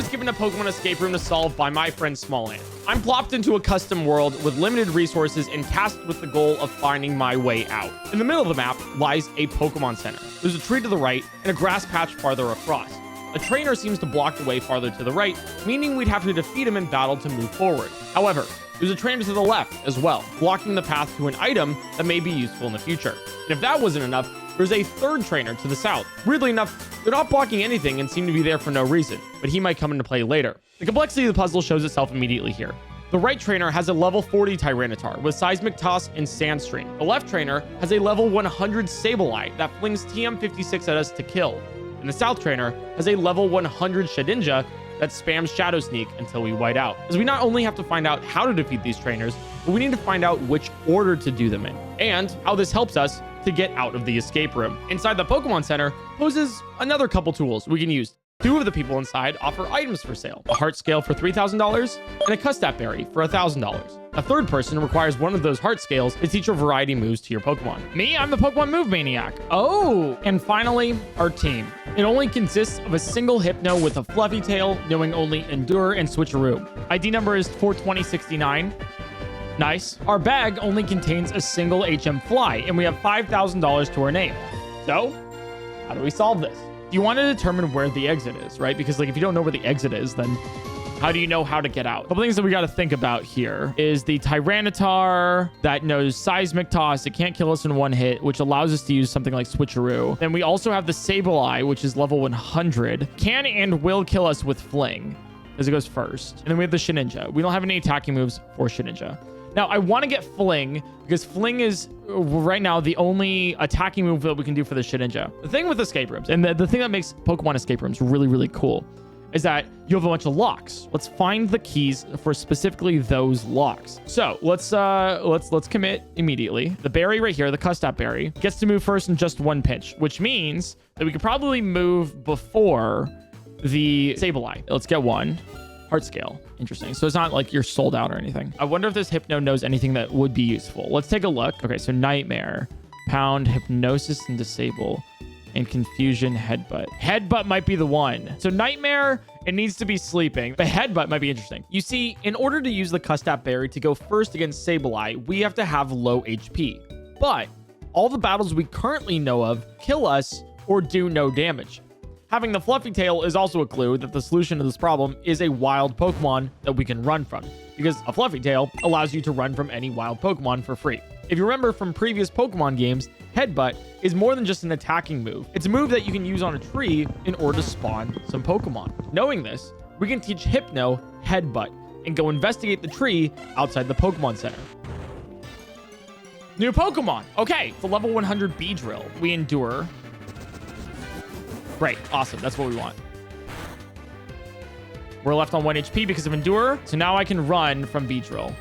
was given a Pokemon escape room to solve by my friend SmallAnt. I'm plopped into a custom world with limited resources and tasked with the goal of finding my way out. In the middle of the map lies a Pokemon Center. There's a tree to the right and a grass patch farther across. A trainer seems to block the way farther to the right, meaning we'd have to defeat him in battle to move forward. However, there's a trainer to the left as well, blocking the path to an item that may be useful in the future. And if that wasn't enough, there's a third trainer to the south. Weirdly enough, they're not blocking anything and seem to be there for no reason, but he might come into play later. The complexity of the puzzle shows itself immediately here. The right trainer has a level 40 Tyranitar with Seismic Toss and Sandstream. The left trainer has a level 100 Sableye that flings TM56 at us to kill. And the south trainer has a level 100 Shedinja that spams Shadow Sneak until we white out. As we not only have to find out how to defeat these trainers, but we need to find out which order to do them in, and how this helps us to get out of the escape room. Inside the Pokemon Center poses another couple tools we can use. Two of the people inside offer items for sale: a heart scale for $3,000 and a Custap berry for $1,000. A third person requires one of those heart scales to teach a variety moves to your Pokemon. Me, I'm the Pokemon Move Maniac. Oh, and finally, our team. It only consists of a single Hypno with a fluffy tail, knowing only Endure and Switcheroo. ID number is 42069. Nice. Our bag only contains a single HM Fly, and we have $5,000 to our name. So, how do we solve this? You want to determine where the exit is, right? Because like if you don't know where the exit is, then how do you know how to get out? A couple things that we got to think about here is the Tyranitar that knows Seismic Toss. It can't kill us in one hit, which allows us to use something like Switcheroo. Then we also have the Sableye, which is level 100. Can and will kill us with Fling, as it goes first. And then we have the Shedinja. We don't have any attacking moves for Shedinja. Now, I want to get Fling, because Fling is, right now, the only attacking move that we can do for the Shedinja. The thing with escape rooms, and the thing that makes Pokemon escape rooms really, really cool, is that you have a bunch of locks. Let's find the keys for specifically those locks. So let's commit immediately. The berry right here, the Custap berry, gets to move first in just one pitch, which means that we could probably move before the Sableye. Let's get one. Heart scale. Interesting. So it's not like you're sold out or anything. I wonder if this Hypno knows anything that would be useful. Let's take a look. Okay, so Nightmare, Pound, Hypnosis, and Disable, and Confusion, Headbutt. Headbutt might be the one. So Nightmare, it needs to be sleeping, but Headbutt might be interesting. You see, in order to use the Custap Berry to go first against Sableye, we have to have low HP. But all the battles we currently know of kill us or do no damage. Having the Fluffy Tail is also a clue that the solution to this problem is a wild Pokemon that we can run from, because a Fluffy Tail allows you to run from any wild Pokemon for free. If you remember from previous Pokemon games, Headbutt is more than just an attacking move. It's a move that you can use on a tree in order to spawn some Pokemon. Knowing this, we can teach Hypno Headbutt and go investigate the tree outside the Pokemon Center. New Pokemon. Okay, it's a level 100 Beedrill. We Endure. Great. Awesome. That's what we want. We're left on 1 HP because of Endure. So now I can run from Beedrill.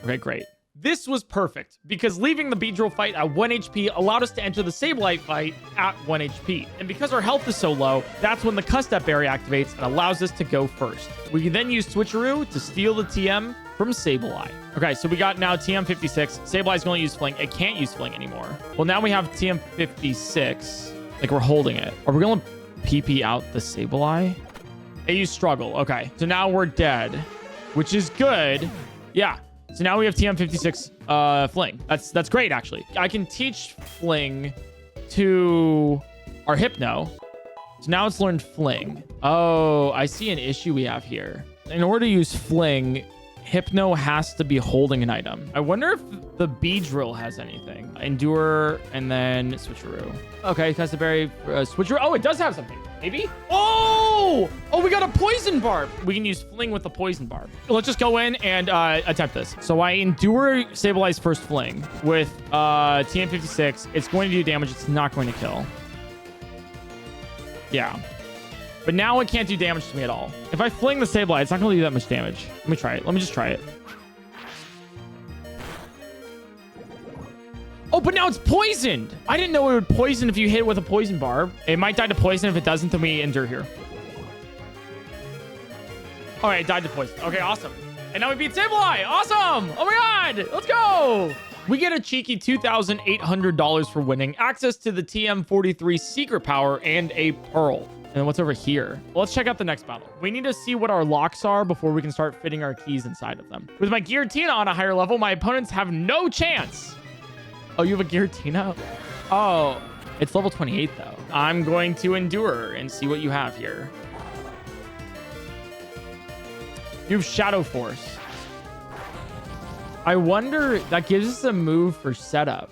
Okay, great. This was perfect because leaving the Beedrill fight at 1 HP allowed us to enter the Sableye fight at 1 HP. And because our health is so low, that's when the Custap Berry activates and allows us to go first. We can then use Switcheroo to steal the TM from Sableye. Okay, so we got now TM56. Sableye's going to use Fling. It can't use Fling anymore. Well, now we have TM56. Like, we're holding it. Are we going to PP out the Sableye? They use Struggle. Okay, so now we're dead, which is good. Yeah. So now we have TM56 Fling. That's great, actually. I can teach Fling to our Hypno. So now it's learned Fling. Oh, I see an issue we have here. In order to use Fling, Hypno has to be holding an item. I wonder if the Beedrill has anything. Endure and then Switcheroo. Okay, Custap Berry, Switcheroo. Oh, it does have something. Maybe? Oh, we got a Poison Barb. We can use Fling with the Poison Barb. Let's just go in and attempt this. So I Endure Sableye's first Fling with TM56. It's going to do damage. It's not going to kill. Yeah. But now it can't do damage to me at all. If I Fling the Sableye, it's not going to do that much damage. Let me try it. Let me just try it. Oh, but now it's poisoned. I didn't know it would poison if you hit it with a Poison Barb. It might die to poison. If it doesn't, then we Endure here. All right, it died to poison. Okay, awesome. And now we beat Sableye. Awesome. Oh my God. Let's go. We get a cheeky $2,800 for winning, access to the TM43 secret power, and a pearl. then what's over here? Well, let's check out the next battle. We need to see what our locks are before we can start fitting our keys inside of them. With my Giratina on a higher level, my opponents have no chance. Oh, you have a Giratina? Oh, it's level 28 though. I'm going to endure and see what you have here. You have Shadow Force. I wonder, that gives us a move for setup.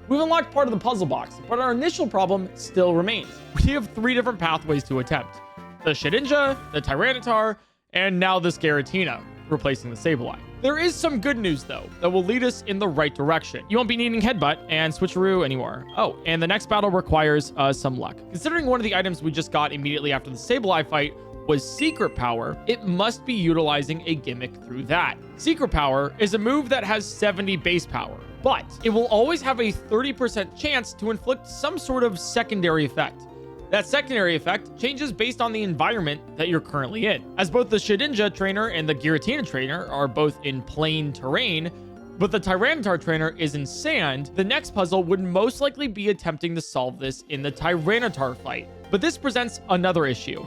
We've unlocked part of the puzzle box, but our initial problem still remains. We have 3 different pathways to attempt. The Shedinja, the Tyranitar, and now this Giratina, replacing the Sableye. There is some good news, though, that will lead us in the right direction. You won't be needing Headbutt and Switcheroo anymore. Oh, and the next battle requires some luck. Considering one of the items we just got immediately after the Sableye fight was Secret Power, it must be utilizing a gimmick through that. Secret Power is a move that has 70 base power, but it will always have a 30% chance to inflict some sort of secondary effect. That secondary effect changes based on the environment that you're currently in. As both the Shedinja trainer and the Giratina trainer are both in plain terrain, but the Tyranitar trainer is in sand, the next puzzle would most likely be attempting to solve this in the Tyranitar fight. But this presents another issue.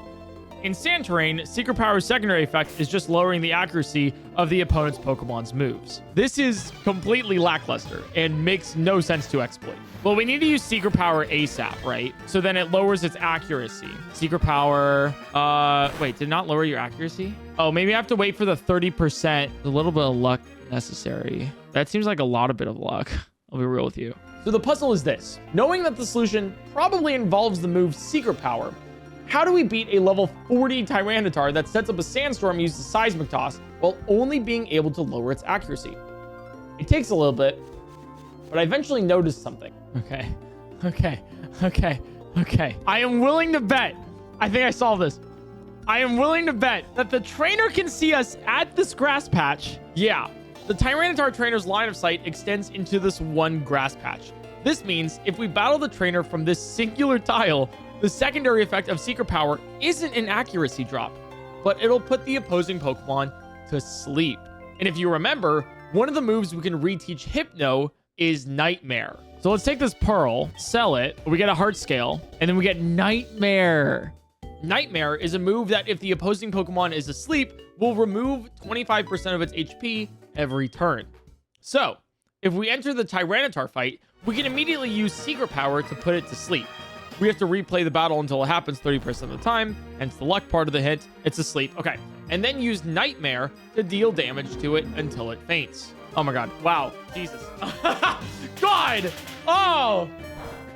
In sand terrain, Secret Power's secondary effect is just lowering the accuracy of the opponent's Pokemon's moves. This is completely lackluster and makes no sense to exploit. Well, we need to use Secret Power ASAP, right? So then it lowers its accuracy. Secret Power, wait, did it not lower your accuracy? Oh, maybe I have to wait for the 30%. A little bit of luck necessary. That seems like a lot of bit of luck. I'll be real with you. So the puzzle is this. Knowing that the solution probably involves the move Secret Power, how do we beat a level 40 Tyranitar that sets up a sandstorm and uses Seismic Toss while only being able to lower its accuracy? It takes a little bit, but I eventually noticed something. Okay. I am willing to bet. I think I solved this. I am willing to bet that the trainer can see us at this grass patch. Yeah, the Tyranitar trainer's line of sight extends into this one grass patch. This means if we battle the trainer from this singular tile, the secondary effect of Secret Power isn't an accuracy drop, but it'll put the opposing Pokemon to sleep. And if you remember, one of the moves we can reteach Hypno is Nightmare. So let's take this Pearl, sell it, we get a Heart Scale, and then we get Nightmare. Nightmare is a move that if the opposing Pokemon is asleep, will remove 25% of its HP every turn. So, if we enter the Tyranitar fight, we can immediately use Secret Power to put it to sleep. We have to replay the battle until it happens 30% of the time, hence the luck part of the hint. It's asleep. Okay. And then use Nightmare to deal damage to it until it faints. Oh my god. Wow. Jesus. God! Oh!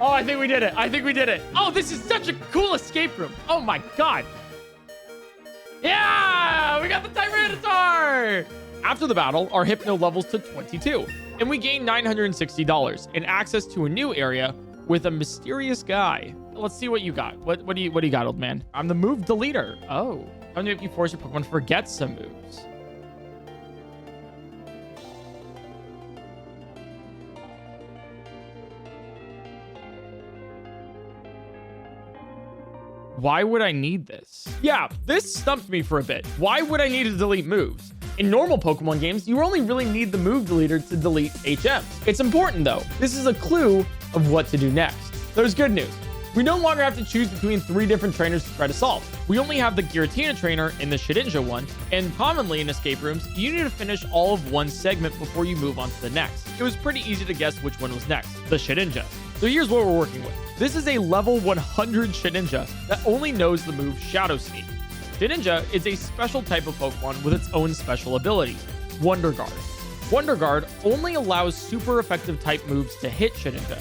Oh, I think we did it. I think we did it. Oh, this is such a cool escape room. Oh my god. Yeah! We got the Tyranitar! After the battle, our Hypno levels to 22, and we gain $960 and access to a new area with a mysterious guy. Let's see what you got. What do you got, old man? I'm the move deleter. Oh. How many if you force your Pokemon to forget some moves? Why would I need this? Yeah, this stumped me for a bit. Why would I need to delete moves? In normal Pokemon games, you only really need the move deleter to delete HMs. It's important though. This is a clue of what to do next. There's good news. We no longer have to choose between 3 different trainers to try to solve. We only have the Giratina trainer and the Shedinja one, and commonly in escape rooms, you need to finish all of one segment before you move on to the next. It was pretty easy to guess which one was next, the Shedinja. So here's what we're working with. This is a level 100 Shedinja that only knows the move Shadow Sneak. Shedinja is a special type of Pokemon with its own special ability, Wonder Guard. Wonder Guard only allows super effective type moves to hit Shedinja.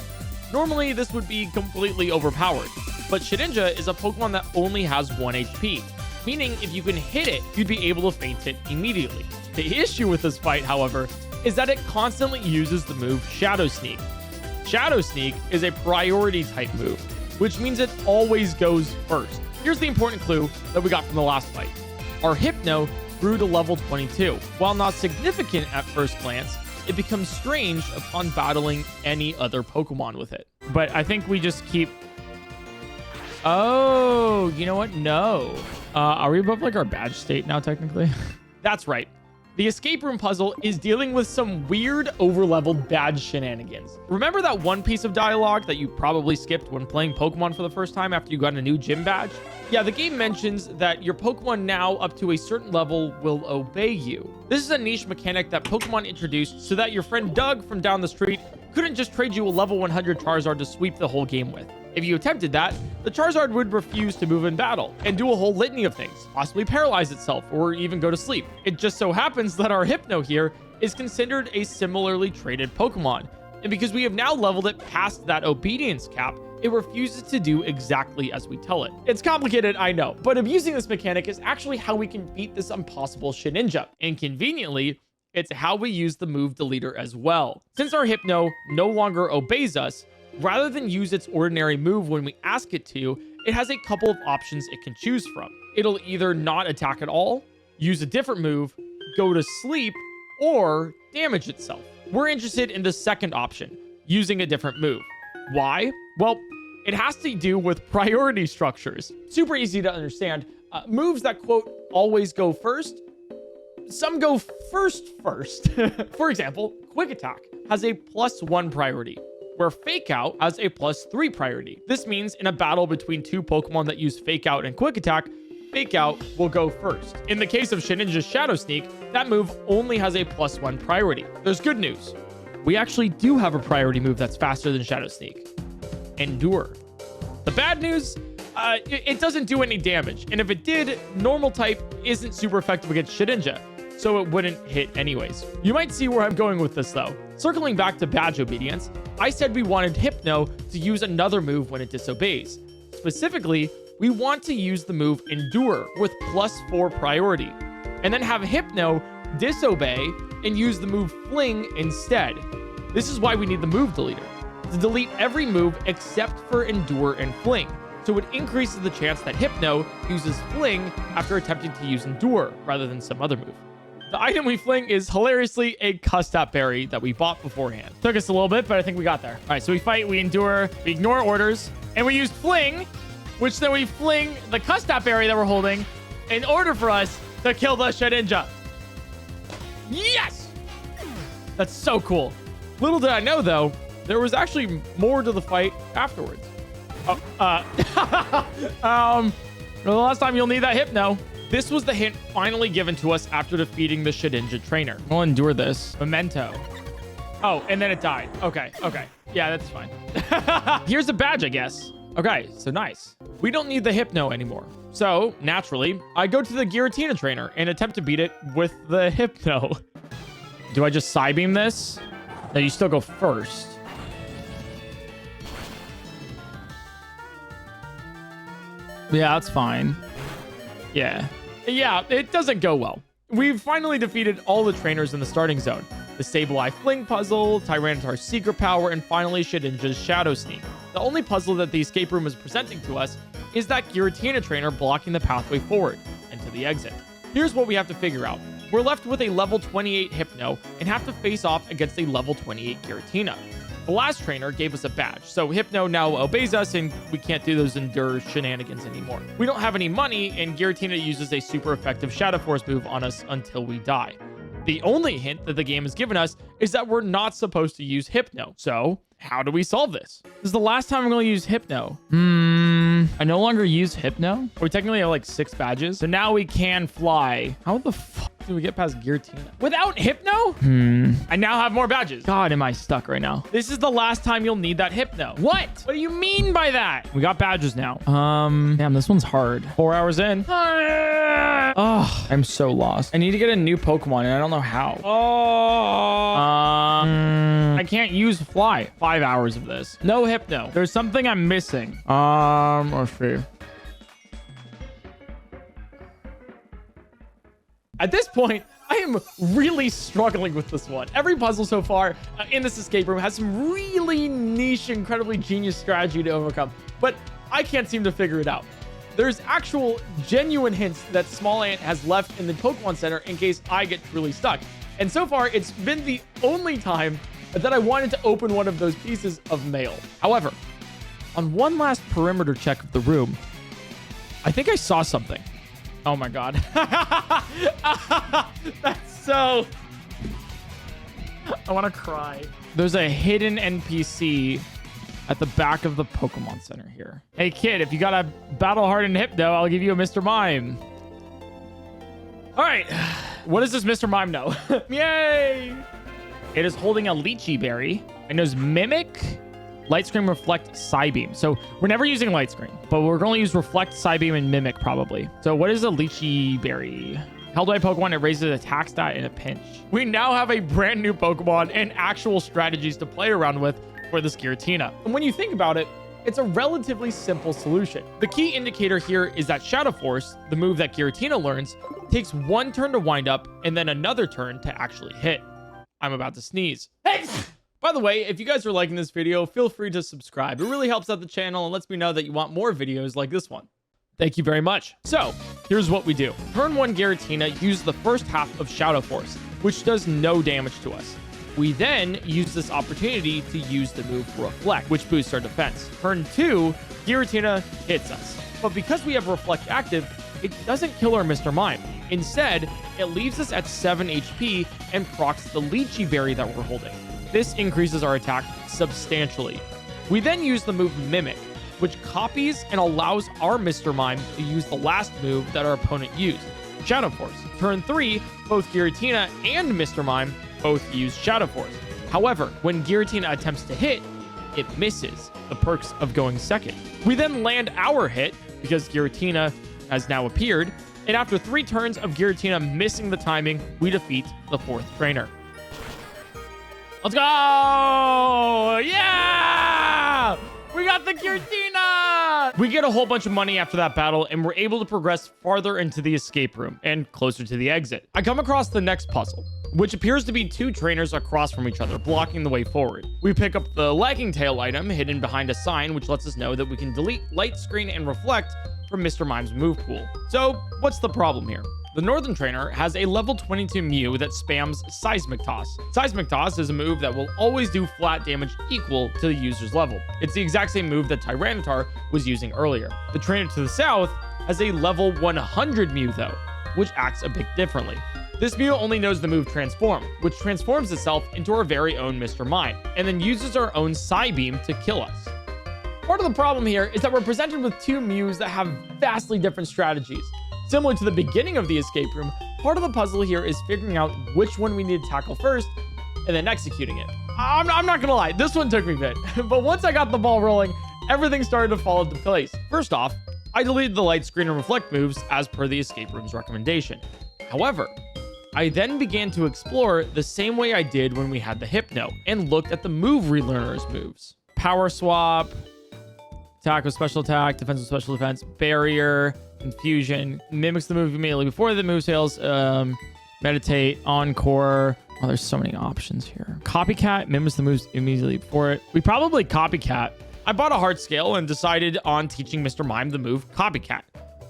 Normally, this would be completely overpowered, but Shedinja is a Pokemon that only has 1 HP, meaning if you can hit it, you'd be able to feint it immediately. The issue with this fight, however, is that it constantly uses the move Shadow Sneak. Shadow Sneak is a priority type move, which means it always goes first. Here's the important clue that we got from the last fight. Our Hypno grew to level 22. While not significant at first glance, it becomes strange upon battling any other Pokemon with it. But I think we just keep... Oh, you know what? No. Are we above like our badge state now, technically? That's right. The escape room puzzle is dealing with some weird overleveled badge shenanigans. Remember that one piece of dialogue that you probably skipped when playing Pokemon for the first time after you got a new gym badge? Yeah, the game mentions that your Pokemon now up to a certain level will obey you. This is a niche mechanic that Pokemon introduced so that your friend Doug from down the street couldn't just trade you a level 100 Charizard to sweep the whole game with. If you attempted that, the Charizard would refuse to move in battle and do a whole litany of things, possibly paralyze itself or even go to sleep. It just so happens that our Hypno here is considered a similarly traded Pokemon. And because we have now leveled it past that obedience cap, it refuses to do exactly as we tell it. It's complicated, I know, but abusing this mechanic is actually how we can beat this impossible Shedinja. And conveniently, it's how we use the move deleter as well. Since our Hypno no longer obeys us, rather than use its ordinary move when we ask it to, it has a couple of options it can choose from. It'll either not attack at all, use a different move, go to sleep, or damage itself. We're interested in the second option, using a different move. Why? Well, it has to do with priority structures. Super easy to understand. Moves that, quote, always go first, some go first. For example, Quick Attack has a +1 priority, where Fake Out has a +3 priority. This means in a battle between two Pokemon that use Fake Out and Quick Attack, Fake Out will go first. In the case of Shedinja's Shadow Sneak, that move only has a +1 priority. There's good news. We actually do have a priority move that's faster than Shadow Sneak. Endure. The bad news, it doesn't do any damage. And if it did, Normal type isn't super effective against Shedinja, so it wouldn't hit anyways. You might see where I'm going with this though. Circling back to badge obedience, I said we wanted Hypno to use another move when it disobeys. Specifically, we want to use the move Endure with +4 priority, and then have Hypno disobey and use the move Fling instead. This is why we need the move deleter, to delete every move except for Endure and Fling, so it increases the chance that Hypno uses Fling after attempting to use Endure rather than some other move. The item we fling is hilariously a Custap Berry that we bought beforehand. Took us a little bit, but I think we got there. All right, so we fight, we endure, we ignore orders, and we use Fling, which then we fling the Custap Berry that we're holding in order for us to kill the Shedinja. Yes! That's so cool. Little did I know, though, there was actually more to the fight afterwards. The last time you'll need that Hypno. This was the hint finally given to us after defeating the Shedinja trainer. We'll endure this. Memento. Oh, and then it died. Okay. Yeah, that's fine. Here's a badge, I guess. Okay, so nice. We don't need the Hypno anymore. So, naturally, I go to the Giratina trainer and attempt to beat it with the Hypno. Do I just Psybeam this? No, you still go first. Yeah, that's fine. Yeah, it doesn't go well. We've finally defeated all the trainers in the starting zone. The Sableye Fling puzzle, Tyranitar's Secret Power, and finally Shedinja's Shadow Sneak. The only puzzle that the escape room is presenting to us is that Giratina trainer blocking the pathway forward and to the exit. Here's what we have to figure out. We're left with a level 28 Hypno and have to face off against a level 28 Giratina. The last trainer gave us a badge, so Hypno now obeys us and we can't do those Endure shenanigans anymore. We don't have any money, and Giratina uses a super effective Shadow Force move on us until we die. The only hint that the game has given us is that we're not supposed to use Hypno. So, how do we solve this? This is the last time I'm going to use Hypno. I no longer use Hypno? We technically have like 6 badges, so now we can fly. How the fuck do we get past Giratina without Hypno? I now have more badges. God, am I stuck right now? This is the last time you'll need that Hypno. What do you mean by that? We got badges now. Damn, this one's hard. 4 hours in. Oh, I'm so lost. I need to get a new Pokemon, and I don't know how. I can't use Fly. 5 hours of this. No Hypno. There's something I'm missing. Let's see. At this point, I am really struggling with this one. Every puzzle so far in this escape room has some really niche, incredibly genius strategy to overcome, but I can't seem to figure it out. There's actual genuine hints that SmallAnt has left in the Pokemon Center in case I get really stuck. And so far, it's been the only time that I wanted to open one of those pieces of mail. However, on one last perimeter check of the room, I think I saw something. Oh my God. That's So I want to cry. there's a hidden NPC at the back of the Pokemon Center here. Hey kid, if you got a battle hardened Hypno, I'll give you a Mr. Mime. All right, what does this Mr. Mime know? Yay! It is holding a Lychee Berry. It knows Mimic, Light Screen, Reflect, Psybeam. So we're never using Light Screen, but we're going to use Reflect, Psybeam, and Mimic probably. So what is a Lychee Berry? Held by Pokemon, it raises attack stat in a pinch. We now have a brand new Pokemon and actual strategies to play around with for this Giratina. And when you think about it, it's a relatively simple solution. The key indicator here is that Shadow Force, the move that Giratina learns, takes one turn to wind up and then another turn to actually hit. I'm about to sneeze. Hey! By the way, if you guys are liking this video, feel free to subscribe. It really helps out the channel and lets me know that you want more videos like this one. Thank you very much. So, here's what we do. Turn 1 Giratina uses the first half of Shadow Force, which does no damage to us. We then use this opportunity to use the move Reflect, which boosts our defense. Turn 2, Giratina hits us. But because we have Reflect active, it doesn't kill our Mr. Mime. Instead, it leaves us at 7 HP and procs the Lychee Berry that we're holding. This increases our attack substantially. We then use the move Mimic, which copies and allows our Mr. Mime to use the last move that our opponent used, Shadow Force. Turn 3, both Giratina and Mr. Mime both use Shadow Force. However, when Giratina attempts to hit, it misses, the perks of going second. We then land our hit because Giratina has now appeared, and after 3 turns of Giratina missing the timing, we defeat the 4th trainer. Let's go! Yeah! We got the Giratina! We get a whole bunch of money after that battle, and we're able to progress farther into the escape room and closer to the exit. I come across the next puzzle, which appears to be 2 trainers across from each other, blocking the way forward. We pick up the Lagging Tail item hidden behind a sign, which lets us know that we can delete Light Screen and Reflect from Mr. Mime's move pool. So, what's the problem here? The Northern Trainer has a level 22 Mew that spams Seismic Toss. Seismic Toss is a move that will always do flat damage equal to the user's level. It's the exact same move that Tyranitar was using earlier. The trainer to the south has a level 100 Mew though, which acts a bit differently. This Mew only knows the move Transform, which transforms itself into our very own Mr. Mime, and then uses our own Psybeam to kill us. Part of the problem here is that we're presented with 2 Mews that have vastly different strategies. Similar to the beginning of the escape room, part of the puzzle here is figuring out which one we need to tackle first and then executing it. I'm not gonna lie, this one took me a bit, but once I got the ball rolling, everything started to fall into place. First off, I deleted the Light Screen and Reflect moves as per the escape room's recommendation. However, I then began to explore the same way I did when we had the Hypno and looked at the move relearner's moves. Power Swap, attack with special attack, defense with special defense, barrier, confusion, mimics the move immediately before the move fails, meditate, encore. Oh, there's so many options here. Copycat mimics the moves immediately before it. We probably copycat. I bought a heart scale and decided on teaching Mr. Mime the move Copycat.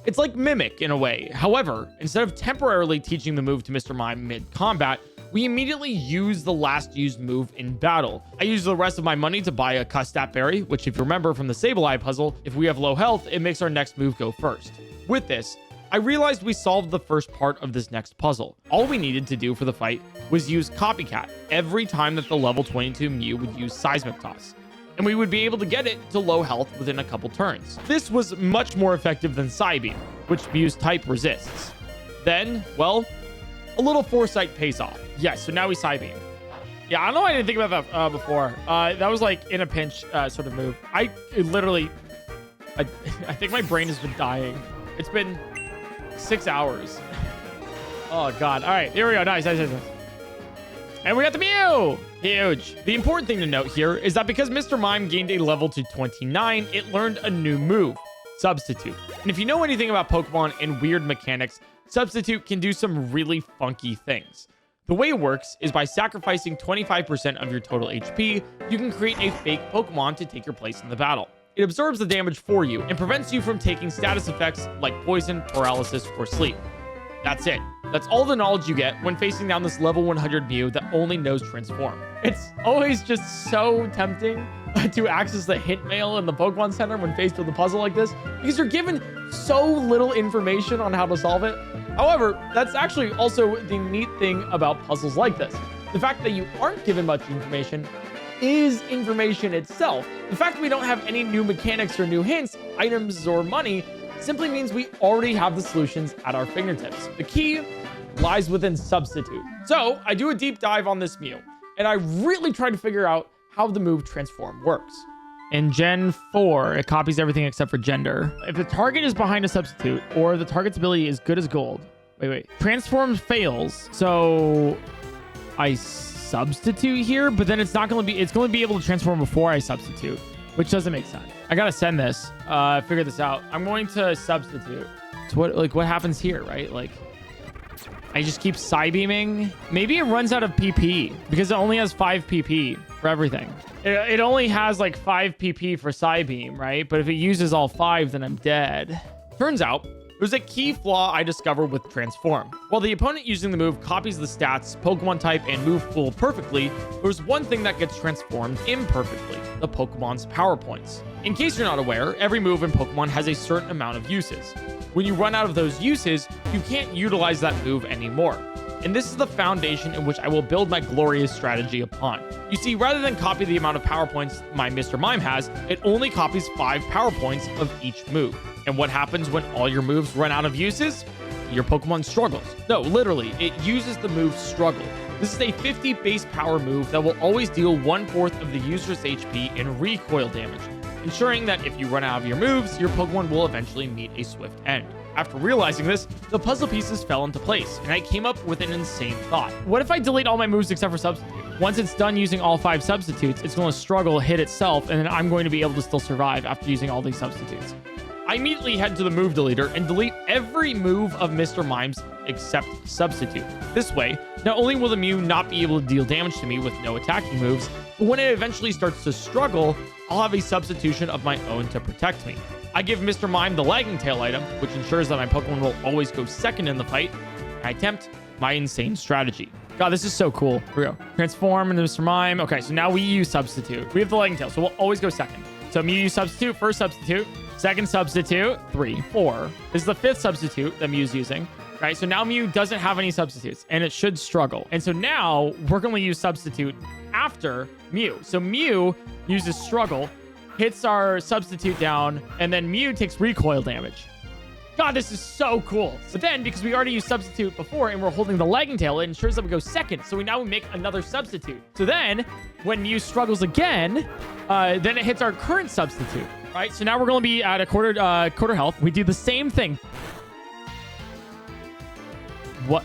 It's like Mimic in a way. However, instead of temporarily teaching the move to Mr. Mime mid-combat, we immediately use the last used move in battle. I used the rest of my money to buy a Custat Berry, which if you remember from the Sableye puzzle, if we have low health, it makes our next move go first. With this, I realized we solved the first part of this next puzzle. All we needed to do for the fight was use Copycat every time that the level 22 Mew would use Seismic Toss, and we would be able to get it to low health within a couple turns. This was much more effective than Psybeam, which Mew's type resists. Then, well, a little foresight pays off. Yes, so now we Psybeam. Yeah, I don't know why I didn't think about that before. That was like in a pinch sort of move. I think my brain has been dying. It's been 6 hours. Oh, God. All right, here we go. Nice. And we got the Mew! Huge. The important thing to note here is that because Mr. Mime gained a level to 29, it learned a new move, Substitute. And if you know anything about Pokemon and weird mechanics, Substitute can do some really funky things. The way it works is by sacrificing 25% of your total HP, you can create a fake Pokemon to take your place in the battle. It absorbs the damage for you and prevents you from taking status effects like poison, paralysis, or sleep. That's it. That's all the knowledge you get when facing down this level 100 Mew that only knows Transform. It's always just so tempting to access the hint mail in the Pokemon Center when faced with a puzzle like this, because you're given so little information on how to solve it. However, that's actually also the neat thing about puzzles like this. The fact that you aren't given much information is information itself. The fact that we don't have any new mechanics or new hints, items, or money simply means we already have the solutions at our fingertips. The key lies within substitute. So I do a deep dive on this Mew, and I really try to figure out how the move transform works. In Gen 4, it copies everything except for gender. If the target is behind a substitute, or the target's ability is good as gold. Wait. Transform fails. So I substitute here, but then it's going to be able to transform before I substitute, which doesn't make sense. I gotta send this, figure this out. I'm going to substitute. So what happens here, right? Like, I just keep Psybeaming. Maybe it runs out of PP because it only has 5 PP for everything. It only has like 5 PP for Psybeam, right? But if it uses all 5, then I'm dead. Turns out, there's a key flaw I discovered with Transform. While the opponent using the move copies the stats, Pokemon type, and move pool perfectly, there's one thing that gets transformed imperfectly: the Pokemon's power points. In case you're not aware, every move in Pokemon has a certain amount of uses. When you run out of those uses, you can't utilize that move anymore. And this is the foundation in which I will build my glorious strategy upon. You see, rather than copy the amount of power points my Mr. Mime has, it only copies 5 power points of each move. And what happens when all your moves run out of uses? Your Pokemon struggles. No, literally, it uses the move Struggle. This is a 50 base power move that will always deal 1/4 of the user's HP in recoil damage, ensuring that if you run out of your moves, your Pokemon will eventually meet a swift end. After realizing this, the puzzle pieces fell into place, and I came up with an insane thought. What if I delete all my moves except for Substitute? Once it's done using all 5 substitutes, it's going to struggle, hit itself, and then I'm going to be able to still survive after using all these substitutes. I immediately head to the move deleter and delete every move of Mr. Mime's except Substitute. This way, not only will the Mew not be able to deal damage to me with no attacking moves, but when it eventually starts to struggle, I'll have a substitution of my own to protect me. I give Mr. Mime the Lagging Tail item, which ensures that my Pokemon will always go second in the fight, and I attempt my insane strategy. God, this is so cool. Here we go. Transform into Mr. Mime. Okay, so now we use Substitute. We have the Lagging Tail, so we'll always go second. So Mew use Substitute, first Substitute, second Substitute, 3, 4. This is the 5th Substitute that Mew's using. Right, so now Mew doesn't have any substitutes, and it should struggle. And so now we're going to use Substitute after Mew. So Mew uses Struggle, hits our substitute down, and then Mew takes recoil damage. God, this is so cool. But then, because we already used Substitute before and we're holding the Lagging Tail, it ensures that we go second. So we make another substitute. So then, when Mew struggles again, then it hits our current substitute. Right? So now we're going to be at a quarter health. We do the same thing. What?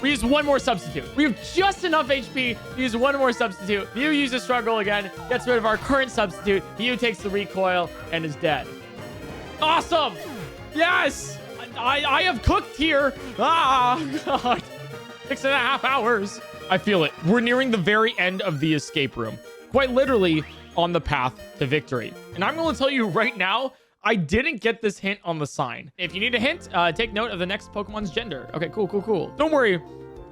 We use one more substitute. We have just enough HP to use one more substitute. Mew uses Struggle again, gets rid of our current substitute. Mew takes the recoil and is dead. Awesome! Yes! I have cooked here. Ah, God. 6.5 hours. I feel it. We're nearing the very end of the escape room. Quite literally on the path to victory. And I'm going to tell you right now, I didn't get this hint on the sign. If you need a hint, take note of the next Pokemon's gender. Okay, cool. Don't worry.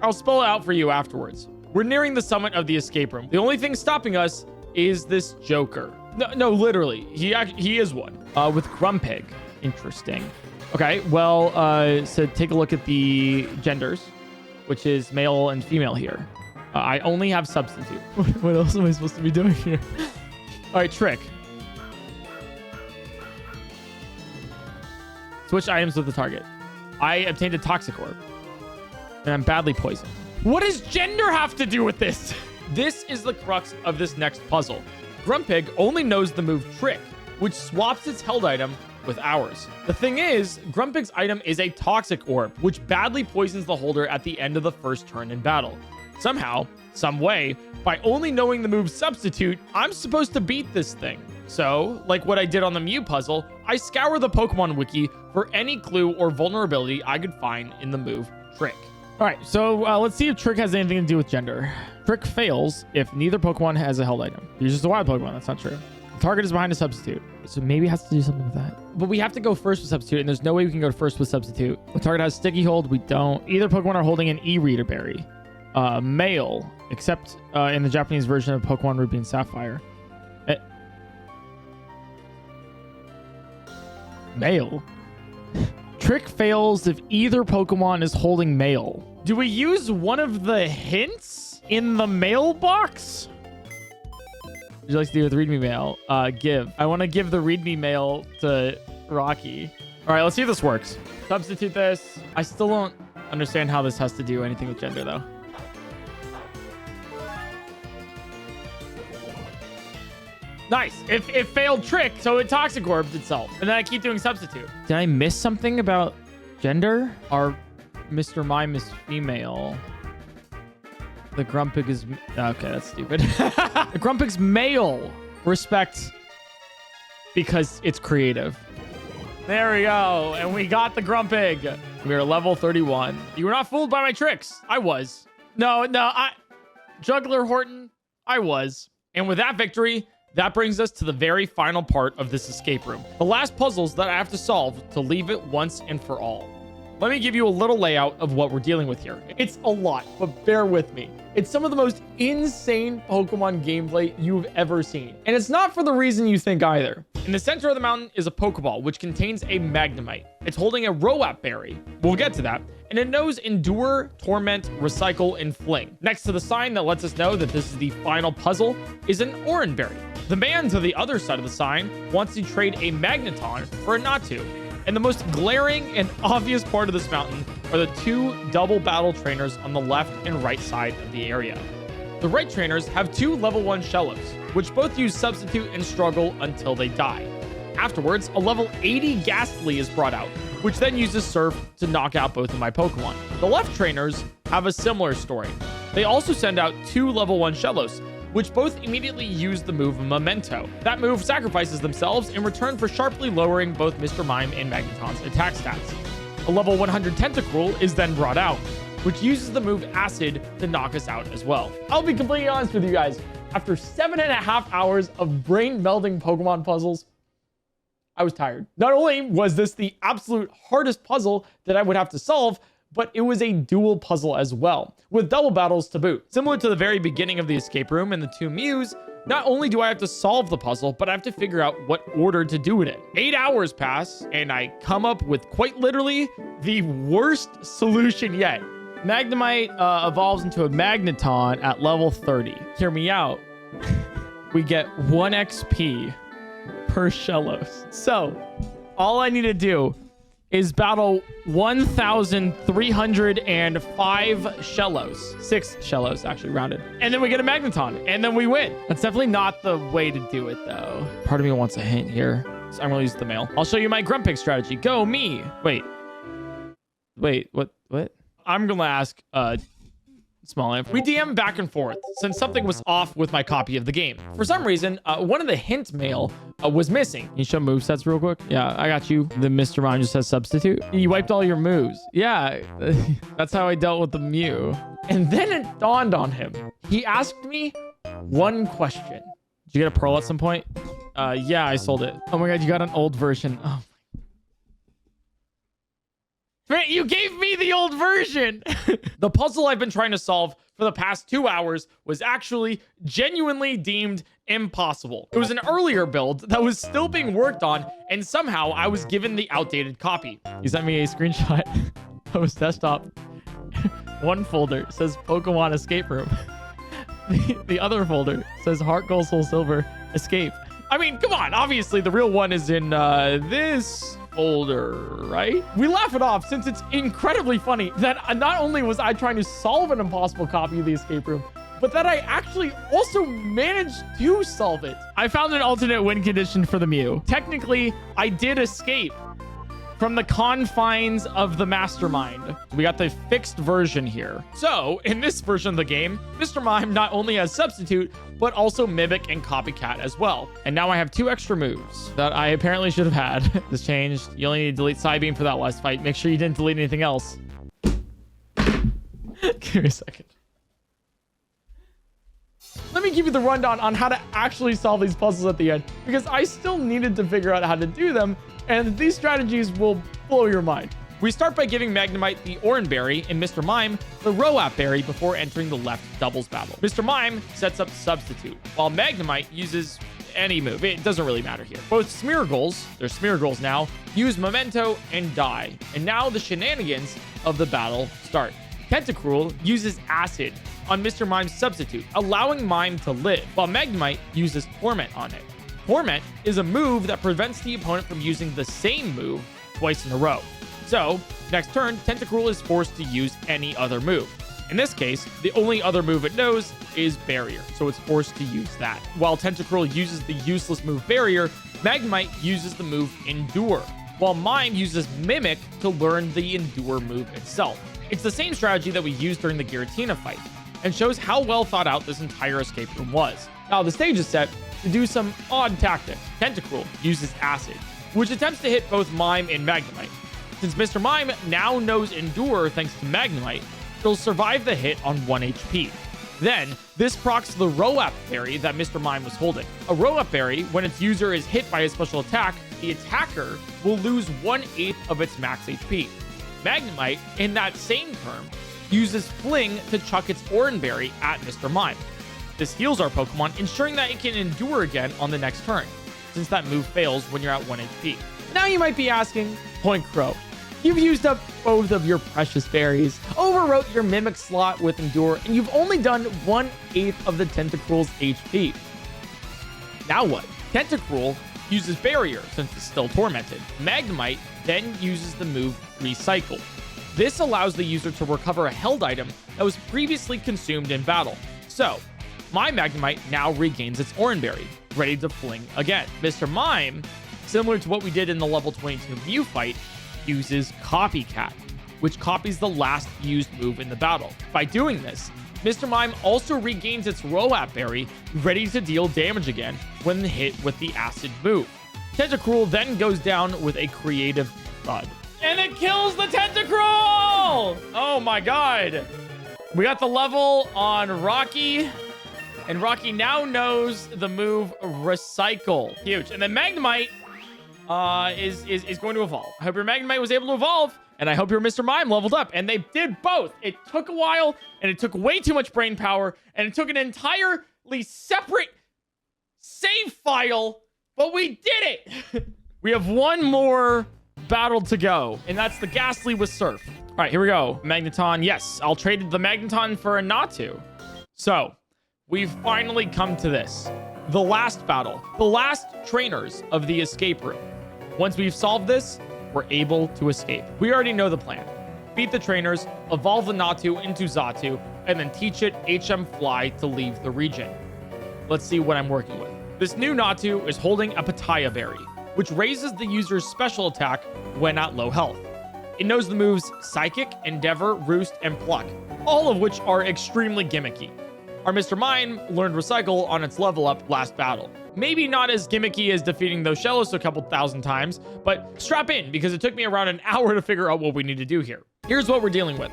I'll spell it out for you afterwards. We're nearing the summit of the escape room. The only thing stopping us is this Joker. No, literally. He is one. With Grumpig. Interesting. Okay, well, so take a look at the genders, which is male and female here. I only have Substitute. What else am I supposed to be doing here? All right, Trick. Switch items with the target. I obtained a Toxic Orb. And I'm badly poisoned. What does gender have to do with this? This is the crux of this next puzzle. Grumpig only knows the move Trick, which swaps its held item with ours. The thing is, Grumpig's item is a Toxic Orb, which badly poisons the holder at the end of the first turn in battle. Somehow, some way, by only knowing the move Substitute, I'm supposed to beat this thing. So, like what I did on the Mew puzzle, I scour the Pokemon wiki for any clue or vulnerability I could find in the move Trick. All right, so let's see if Trick has anything to do with gender. Trick fails if neither Pokemon has a held item. He's just a wild Pokemon. That's not true. The target is behind a Substitute, so maybe it has to do something with that. But we have to go first with Substitute, and there's no way we can go first with Substitute. The target has Sticky Hold. We don't. Either Pokemon are holding an E-Reader Berry. Male, except in the Japanese version of Pokemon Ruby and Sapphire. Male? Trick fails if either Pokemon is holding mail. Do we use one of the hints in the mailbox? Would you like to do with readme mail? Give. I want to give the readme mail to Rocky. All right, let's see if this works. Substitute this. I still don't understand how this has to do anything with gender, though. Nice. It failed trick, so it toxic orbed itself. And then I keep doing substitute. Did I miss something about gender? Our Mr. Mime is female. The Grumpig is... Okay, that's stupid. The Grumpig's male. Respect because it's creative. There we go. And we got the Grumpig. We are level 31. You were not fooled by my tricks. I was. No, Juggler Horton, I was. And with that victory, that brings us to the very final part of this escape room. The last puzzles that I have to solve to leave it once and for all. Let me give you a little layout of what we're dealing with here. It's a lot, but bear with me. It's some of the most insane Pokemon gameplay you've ever seen. And it's not for the reason you think either. In the center of the mountain is a Pokeball, which contains a Magnemite. It's holding a Roap Berry. We'll get to that. And it knows Endure, Torment, Recycle, and Fling. Next to the sign that lets us know that this is the final puzzle is an Oranberry. The man to the other side of the sign wants to trade a Magneton for a Natu. And the most glaring and obvious part of this mountain are the two double battle trainers on the left and right side of the area. The right trainers have two level 1 Shellos, which both use Substitute and Struggle until they die. Afterwards, a level 80 Ghastly is brought out, which then uses Surf to knock out both of my Pokemon. The left trainers have a similar story. They also send out two level 1 Shellos, which both immediately use the move Memento. That move sacrifices themselves in return for sharply lowering both Mr. Mime and Magneton's attack stats. A level 100 Tentacruel is then brought out, which uses the move Acid to knock us out as well. I'll be completely honest with you guys. After 7.5 hours of brain-melding Pokemon puzzles, I was tired. Not only was this the absolute hardest puzzle that I would have to solve, but it was a dual puzzle as well, with double battles to boot. Similar to the very beginning of the escape room and the two Mews, not only do I have to solve the puzzle, but I have to figure out what order to do it in. 8 hours pass, and I come up with quite literally the worst solution yet. Magnemite evolves into a Magneton at level 30. Hear me out. We get 1 XP per Shellos. So, all I need to do is battle 1,305 Shellos. 6 Shellos, actually, rounded. And then we get a Magneton, and then we win. That's definitely not the way to do it, though. Part of me wants a hint here, so I'm going to use the mail. I'll show you my Grumpig strategy. Go, me. Wait, what? I'm going to ask SmallAnt. We DM back and forth since something was off with my copy of the game. For some reason, one of the hint mail was missing. Can you show movesets real quick? Yeah, I got you. The Mr. Mime just says substitute. You wiped all your moves. Yeah, that's how I dealt with the Mew. And then it dawned on him. He asked me one question. Did you get a pearl at some point? Yeah, I sold it. Oh my God, you got an old version. Oh. Man, you gave me the old version. The puzzle I've been trying to solve for the past 2 hours was actually genuinely deemed impossible. It was an earlier build that was still being worked on, and somehow I was given the outdated copy. He sent me a screenshot of his desktop. One folder says Pokemon Escape Room. The other folder says Heart Gold Soul Silver Escape. I mean, come on. Obviously, the real one is in this folder, right? We laugh it off since it's incredibly funny that not only was I trying to solve an impossible copy of the escape room, but that I actually also managed to solve it. I found an alternate win condition for the Mew. Technically, I did escape from the confines of the mastermind. We got the fixed version here. So, in this version of the game, Mr. Mime not only has Substitute, but also Mimic and Copycat as well. And now I have 2 extra moves that I apparently should have had. This changed. You only need to delete Psybeam for that last fight. Make sure you didn't delete anything else. Give me a second. Let me give you the rundown on how to actually solve these puzzles at the end, because I still needed to figure out how to do them, and these strategies will blow your mind. We start by giving Magnemite the Oranberry and Mr. Mime the Roap Berry before entering the left doubles battle. Mr. Mime sets up Substitute, while Magnemite uses any move. It doesn't really matter here. Both Smeargles, they're Smeargles now, use Memento and die. And now the shenanigans of the battle start. Tentacruel uses Acid on Mr. Mime's substitute, allowing Mime to live, while Magnemite uses Torment on it. Torment is a move that prevents the opponent from using the same move twice in a row. So, next turn, Tentacruel is forced to use any other move. In this case, the only other move it knows is Barrier, so it's forced to use that. While Tentacruel uses the useless move Barrier, Magnemite uses the move Endure, while Mime uses Mimic to learn the Endure move itself. It's the same strategy that we used during the Giratina fight, and shows how well thought out this entire escape room was. Now the stage is set to do some odd tactics. Tentacruel uses Acid, which attempts to hit both Mime and Magnemite. Since Mr. Mime now knows Endure thanks to Magnemite, it'll survive the hit on 1 HP. Then, this procs the Roll-Up Berry that Mr. Mime was holding. A Roll-Up Berry, when its user is hit by a special attack, the attacker will lose 1/8 of its max HP. Magnemite, in that same turn, uses Fling to chuck its Oran Berry at Mr. Mime. This heals our Pokemon, ensuring that it can endure again on the next turn, since that move fails when you're at 1 HP. Now you might be asking, PointCrow, you've used up both of your precious berries, overwrote your Mimic slot with Endure, and you've only done 1/8 of the Tentacruel's HP. Now what? Tentacruel uses Barrier since it's still tormented. Magnemite then uses the move Recycle. This allows the user to recover a held item that was previously consumed in battle. So, my Magnemite now regains its Oran Berry, ready to fling again. Mr. Mime, similar to what we did in the level 22 Mew fight, uses Copycat, which copies the last used move in the battle. By doing this, Mr. Mime also regains its Roll-Up Berry, ready to deal damage again when hit with the Acid move. Tentacruel then goes down with a creative thud. And it kills the Tentacruel! Oh my god. We got the level on Rocky, and Rocky now knows the move Recycle. Huge. And then Magnemite is going to evolve. I hope your Magnemite was able to evolve, and I hope your Mr. Mime leveled up. And they did both. It took a while, and it took way too much brain power, and it took an entirely separate save file, but we did it! We have one more battle to go, and that's the Ghastly with Surf. All right, here we go. Magneton. Yes, I'll trade the Magneton for a Natu. So, we've finally come to this. The last battle. The last trainers of the escape room. Once we've solved this, we're able to escape. We already know the plan. Beat the trainers, evolve the Natu into Xatu, and then teach it HM Fly to leave the region. Let's see what I'm working with. This new Natu is holding a Pitaya Berry, which raises the user's special attack when at low health. It knows the moves Psychic, Endeavor, Roost, and Pluck, all of which are extremely gimmicky. Our Mr. Mime learned Recycle on its level up last battle. Maybe not as gimmicky as defeating those Shellos a couple thousand times, but strap in because it took me around an hour to figure out what we need to do here. Here's what we're dealing with.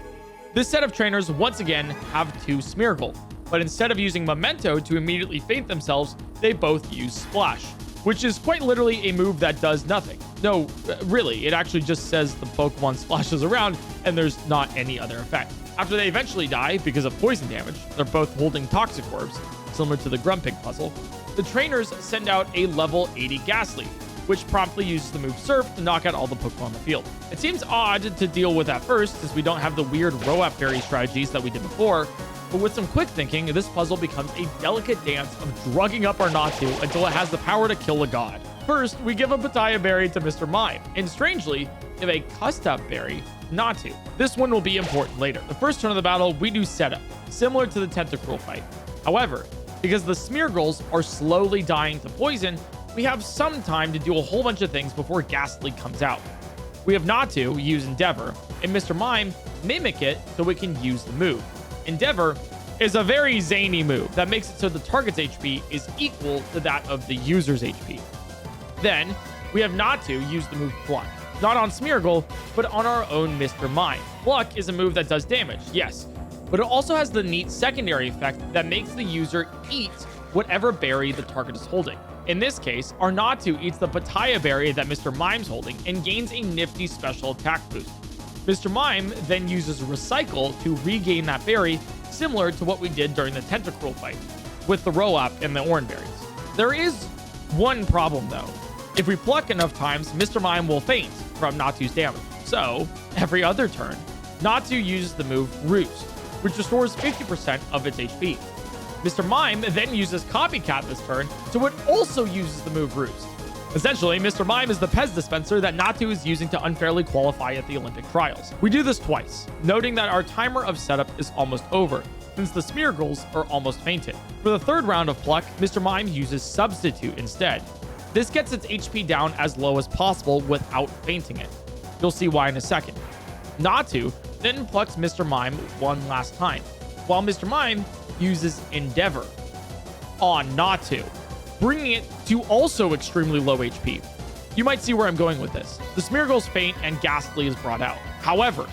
This set of trainers once again have 2 Smeargle, but instead of using Memento to immediately faint themselves, they both use Splash, which is quite literally a move that does nothing. No, really, it actually just says the Pokemon splashes around and there's not any other effect. After they eventually die because of poison damage, they're both holding Toxic Orbs, similar to the Grumpig puzzle. The trainers send out a level 80 Ghastly, which promptly uses the move Surf to knock out all the Pokemon on the field. It seems odd to deal with at first, since we don't have the weird Roll-Up Berry strategies that we did before, but with some quick thinking, this puzzle becomes a delicate dance of drugging up our Natu until it has the power to kill a god. First, we give a Pitaya Berry to Mr. Mime, and strangely, give a Custap Berry Natu. This one will be important later. The first turn of the battle, we do setup, similar to the Tentacruel fight. However, because the Smeargles are slowly dying to poison, we have some time to do a whole bunch of things before Ghastly comes out. We have Natu use Endeavor, and Mr. Mime mimic it so it can use the move. Endeavor is a very zany move that makes it so the target's HP is equal to that of the user's HP. Then, we have Natu use the move Pluck. Not on Smeargle, but on our own Mr. Mime. Pluck is a move that does damage, yes, but it also has the neat secondary effect that makes the user eat whatever berry the target is holding. In this case, our Natu eats the Pitaya Berry that Mr. Mime's holding and gains a nifty special attack boost. Mr. Mime then uses Recycle to regain that berry, similar to what we did during the Tentacruel fight, with the Roll-Up and the Oran Berries. There is One problem, though. If we pluck enough times, Mr. Mime will faint from Natu's damage. So, every other turn, Natu uses the move Roost, which restores 50% of its HP. Mr. Mime then uses Copycat this turn, so it also uses the move Roost. Essentially, Mr. Mime is the Pez dispenser that Natu is using to unfairly qualify at the Olympic trials. We do this twice, noting that our timer of setup is almost over, since the Smeargles are almost fainted. For the third round of Pluck, Mr. Mime uses Substitute instead. This gets its HP down as low as possible without fainting it. You'll see why in a second. Natu then plucks Mr. Mime one last time, while Mr. Mime uses Endeavor on Natu, bringing it to also extremely low HP. You might see where I'm going with this. The Smeargles faint and Ghastly is brought out. However,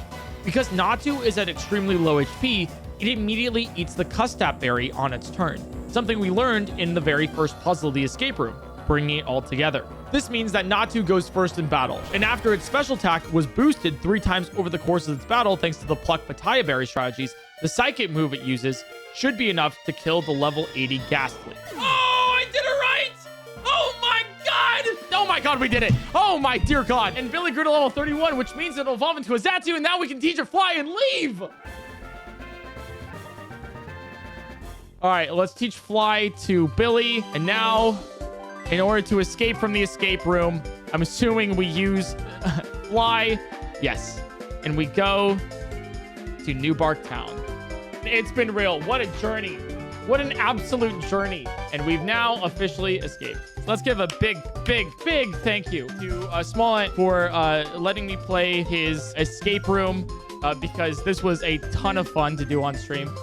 because Natu is at extremely low HP, it immediately eats the Custap Berry on its turn, something we learned in the very first puzzle, the escape room, bringing it all together. This means that Natu goes first in battle, and after its special attack was boosted 3 times over the course of its battle thanks to the Pluck Pataya Berry strategies, the Psychic move it uses should be enough to kill the level 80 Ghastly. Oh, I did it right! Oh my god! Oh my god, we did it! Oh my dear god! And Billy grew to level 31, which means it'll evolve into a Zatu, and now we can teach it fly and leave! Alright, let's teach fly to Billy, and now, in order to escape from the escape room, I'm assuming we use fly. Yes. And we go to New Bark Town. It's been real. What a journey. What an absolute journey. And we've now officially escaped. Let's give a big thank you to SmallAnt for letting me play his escape room because this was a ton of fun to do on stream.